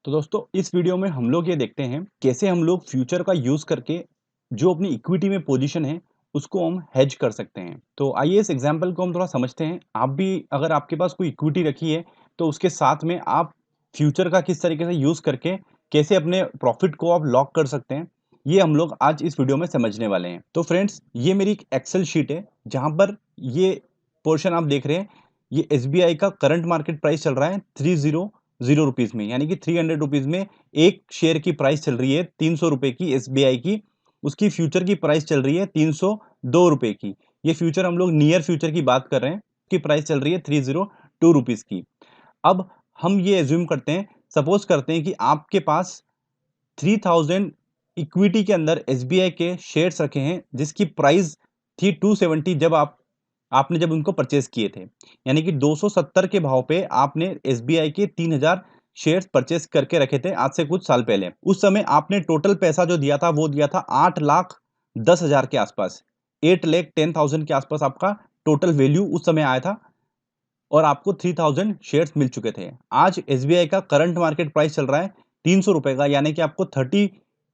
तो दोस्तों इस वीडियो में हम लोग ये देखते हैं कैसे हम लोग फ्यूचर का यूज करके जो अपनी इक्विटी में पोजीशन है उसको हम हेज कर सकते हैं। तो आइए इस एग्जांपल को हम थोड़ा समझते हैं। आप भी अगर आपके पास कोई इक्विटी रखी है तो उसके साथ में आप फ्यूचर का किस तरीके से यूज करके कैसे अपने प्रॉफिट को आप लॉक कर सकते हैं, ये हम लोग आज इस वीडियो में समझने वाले हैं। तो फ्रेंड्स, ये मेरी एक एक्सेल शीट है जहां पर ये पोर्शन आप देख रहे हैं। ये एसबीआई का करंट मार्केट प्राइस चल रहा है 300 रुपीज में, यानी कि 300 रुपीज में एक शेयर की प्राइस चल रही है 300 रुपए की एसबीआई की। उसकी फ्यूचर की प्राइस चल रही है 302 रुपए की। ये फ्यूचर हम लोग नियर फ्यूचर की बात कर रहे हैं, की प्राइस चल रही है 302 रुपीज की। अब हम ये एज्यूम करते हैं, सपोज करते हैं कि आपके पास 3000 इक्विटी के अंदर एसबीआई के शेयर्स रखे हैं जिसकी प्राइस थी 270 आपने जब उनको परचेज किए थे। यानी कि 270 के भाव पे आपने एसबीआई के 3000 शेयर्स परचेज करके रखे थे आज से कुछ साल पहले। उस समय आपने टोटल पैसा जो दिया था वो दिया था 8,10,000 के आसपास। 8,10,000 के आसपास आपका टोटल वैल्यू उस समय आया था और आपको 3000 शेयर्स मिल चुके थे। आज एसबीआई का करंट मार्केट प्राइस चल रहा है 300 रुपए का, यानी कि आपको 30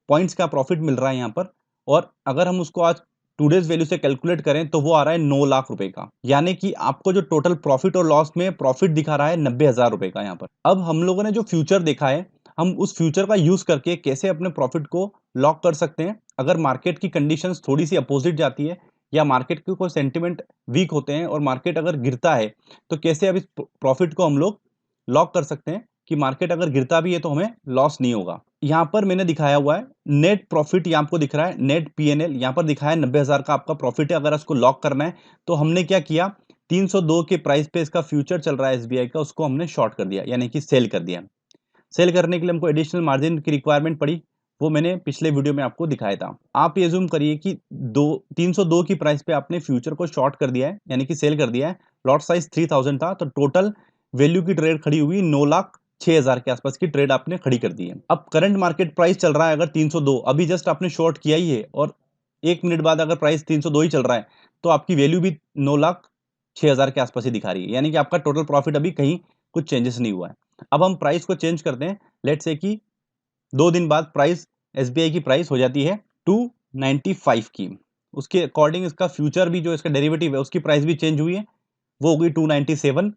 पॉइंट्स का प्रॉफिट मिल रहा है यहाँ पर। और अगर हम उसको आज टुडेज वैल्यू से कैलकुलेट करें तो वो आ रहा है 9 लाख रुपए का, यानी कि आपको जो टोटल प्रॉफिट और लॉस में प्रॉफिट दिखा रहा है 90,000 रुपए का यहाँ पर। अब हम लोगों ने जो फ्यूचर देखा है, हम उस फ्यूचर का यूज करके कैसे अपने प्रॉफिट को लॉक कर सकते हैं। अगर मार्केट की कंडीशंस थोड़ी सी अपोजिट जाती है या मार्केट के कोई सेंटिमेंट वीक होते हैं और मार्केट अगर गिरता है, तो कैसे अब इस प्रॉफिट को हम लोग लॉक कर सकते हैं कि मार्केट अगर गिरता भी है तो हमें लॉस नहीं होगा। यहाँ पर मैंने दिखाया हुआ है नेट प्रॉफिट, यहाँ आपको दिख रहा है नेट पीएनएल, यहाँ पर दिखाया है 90,000 का आपका प्रॉफिट है। अगर इसको लॉक करना है तो हमने क्या किया, 302 के प्राइस पे इसका फ्यूचर चल रहा है एसबीआई का, उसको हमने शॉर्ट कर दिया, यानी कि सेल कर दिया। सेल करने के लिए हमको एडिशनल मार्जिन की रिक्वायरमेंट पड़ी, वो मैंने पिछले वीडियो में आपको दिखाया था। आप ये ज़ूम करिए कि 302 की प्राइस पे आपने फ्यूचर को शॉर्ट कर दिया है, यानी कि सेल कर दिया है। लॉट साइज 3000 था, तो टोटल वैल्यू की ट्रेड खड़ी हुई 9,06,000 के आसपास की ट्रेड आपने खड़ी कर दी है। अब करंट मार्केट प्राइस चल रहा है अगर 302, अभी जस्ट आपने शॉर्ट किया ही है और 1 मिनट बाद अगर प्राइस 302 ही चल रहा है तो आपकी वैल्यू भी 9,06,000 के आसपास ही दिखा रही है, यानी कि आपका टोटल प्रॉफिट अभी कहीं कुछ चेंजेस नहीं हुआ है। अब हम प्राइस को चेंज करते हैं। लेट्स से कि 2 दिन बाद प्राइस एसबीआई की प्राइस हो जाती है 295 की। उसके अकॉर्डिंग इसका फ्यूचर भी जो इसका डेरिवेटिव है उसकी प्राइस भी चेंज हुई है, वो हो गई 297।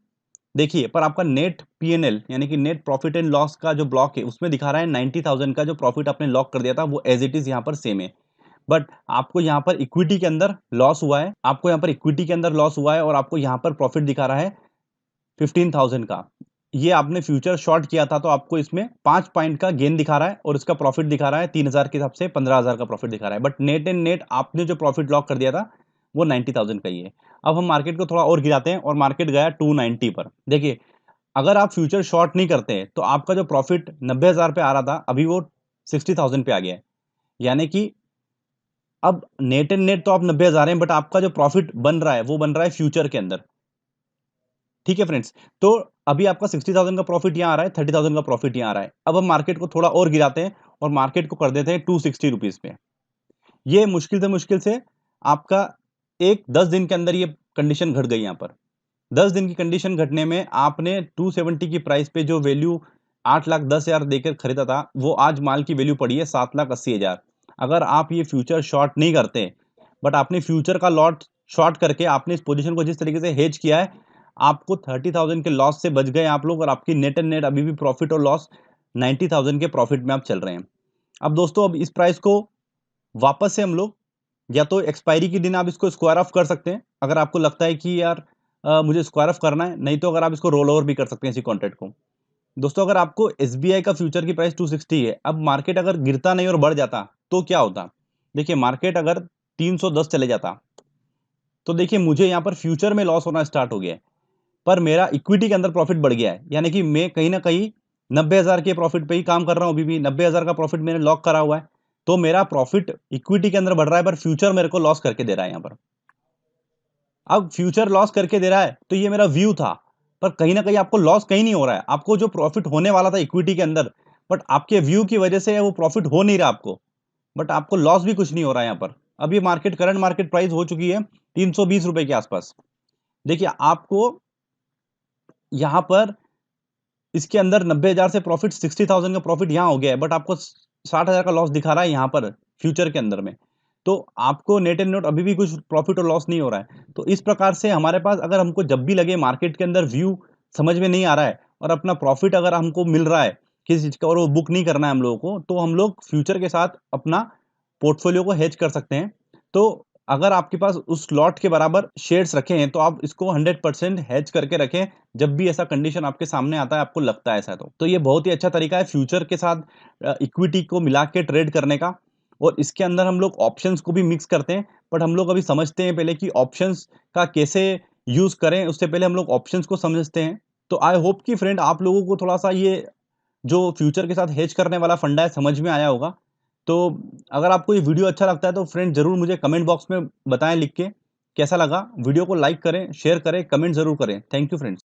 देखिए, पर आपका नेट पीएनएल यानी कि नेट प्रॉफिट एंड लॉस का जो ब्लॉक है उसमें दिखा रहा है 90,000 का जो प्रॉफिट आपने लॉक कर दिया था वो एज इट इज यहाँ पर सेम है। बट आपको यहाँ पर इक्विटी के अंदर लॉस हुआ है, आपको यहाँ पर इक्विटी के अंदर लॉस हुआ है और आपको यहाँ पर प्रॉफिट दिखा रहा है 15,000 का। ये आपने फ्यूचर शॉर्ट किया था तो आपको इसमें 5 पॉइंट का गेन दिखा रहा है और इसका प्रॉफिट दिखा रहा है 3,000 के हिसाब से 15,000 का प्रॉफिट दिखा रहा है। बट नेट एंड नेट आपने जो प्रॉफिट लॉक कर दिया था वो 90,000 का ही है। अब हम मार्केट को थोड़ा और गिराते हैं और मार्केट गया 290 पर। देखिए, अगर आप फ्यूचर शॉर्ट नहीं करते हैं तो आपका जो प्रॉफिट 90,000 पे आ रहा था अभी वो 60,000 पे आ गया है। यानी कि अब नेट एंड नेट तो आप 90,000 हैं, बट आपका जो प्रॉफिट बन रहा है वो बन रहा है फ्यूचर के अंदर। ठीक है फ्रेंड्स, तो अभी आपका 60,000 का प्रॉफिट यहाँ आ रहा है, 30,000 का प्रॉफिट यहाँ आ रहा है। अब हम मार्केट को थोड़ा और गिराते हैं और मार्केट को कर देते हैं 260 रुपीज पे। ये मुश्किल से आपका एक 10 दिन के अंदर ये कंडीशन घट गई। यहाँ पर 10 दिन की कंडीशन घटने में आपने 270 की प्राइस पे जो वैल्यू 8,10,000 देकर खरीदा था वो आज माल की वैल्यू पड़ी है 7,80,000। अगर आप ये फ्यूचर शॉर्ट नहीं करते, बट आपने फ्यूचर का लॉट शॉर्ट करके आपने इस पोजीशन को जिस तरीके से हेज किया है, आपको 30,000 के लॉस से बच गए आप लोग और आपकी नेट एंड नेट अभी भी प्रॉफिट और लॉस 90,000 के प्रॉफिट में आप चल रहे हैं। अब दोस्तों, अब इस प्राइस को वापस से हम लोग या तो एक्सपायरी के दिन आप इसको स्क्वायर ऑफ कर सकते हैं अगर आपको लगता है कि यार मुझे स्क्वायर ऑफ करना है, नहीं तो अगर आप इसको रोल ओवर भी कर सकते हैं इसी कॉन्ट्रैक्ट को। दोस्तों, अगर आपको एसबीआई का फ्यूचर की प्राइस 260 है, अब मार्केट अगर गिरता नहीं और बढ़ जाता तो क्या होता। देखिए, मार्केट अगर 310 चले जाता तो देखिए मुझे यहाँ पर फ्यूचर में लॉस होना स्टार्ट हो गया है, पर मेरा इक्विटी के अंदर प्रॉफिट बढ़ गया है। यानी कि मैं कहीं ना कहीं 90,000 के प्रॉफिट पे ही काम कर रहा हूँ, अभी भी 90,000 का प्रॉफिट मैंने लॉक करा हुआ है। तो मेरा प्रॉफिट इक्विटी के अंदर बढ़ रहा है पर फ्यूचर मेरे को लॉस करके दे रहा है यहाँ पर। अब फ्यूचर लॉस करके दे रहा है तो ये मेरा व्यू था, पर कहीं ना कहीं आपको लॉस कहीं नहीं हो रहा है। आपको जो प्रॉफिट होने वाला था इक्विटी के अंदर, बट आपके व्यू की वजह से वो प्रॉफिट हो नहीं रहा आपको, बट आपको लॉस भी कुछ नहीं हो रहा है यहाँ पर। अब ये मार्केट करंट मार्केट प्राइस हो चुकी है 320 रुपए के आसपास। देखिए, आपको यहाँ पर इसके अंदर 90,000 से प्रॉफिट 60,000 का प्रॉफिट यहाँ हो गया है, बट आपको 60,000 का लॉस दिखा रहा है यहाँ पर फ्यूचर के अंदर में। तो आपको नेट एंड नोट अभी भी कुछ प्रॉफिट और लॉस नहीं हो रहा है। तो इस प्रकार से हमारे पास अगर हमको जब भी लगे मार्केट के अंदर व्यू समझ में नहीं आ रहा है और अपना प्रॉफिट अगर हमको मिल रहा है किसी चीज़ का और वो बुक नहीं करना है हम लोगों को, तो हम लोग फ्यूचर के साथ अपना पोर्टफोलियो को हेज कर सकते हैं। तो अगर आपके पास उस लॉट के बराबर शेयर्स रखे हैं, तो आप इसको 100% हेज करके रखें, जब भी ऐसा कंडीशन आपके सामने आता है, आपको लगता है ऐसा तो। तो ये बहुत ही अच्छा तरीका है फ्यूचर के साथ इक्विटी को मिला के ट्रेड करने का और इसके अंदर हम लोग ऑप्शंस को भी मिक्स करते हैं, बट हम लोग अभी समझते हैं पहले कि ऑप्शंस का कैसे यूज़ करें, उससे पहले हम लोग ऑप्शंस को समझते हैं। तो आई होप कि फ्रेंड आप लोगों को थोड़ा-सा ये जो फ्यूचर के साथ हेज करने वाला फंडा है समझ में आया होगा। तो अगर आपको ये वीडियो अच्छा लगता है तो फ्रेंड ज़रूर मुझे कमेंट बॉक्स में बताएँ लिख के, कैसा लगा? वीडियो को लाइक करें, शेयर करें, कमेंट ज़रूर करें। Thank you friends.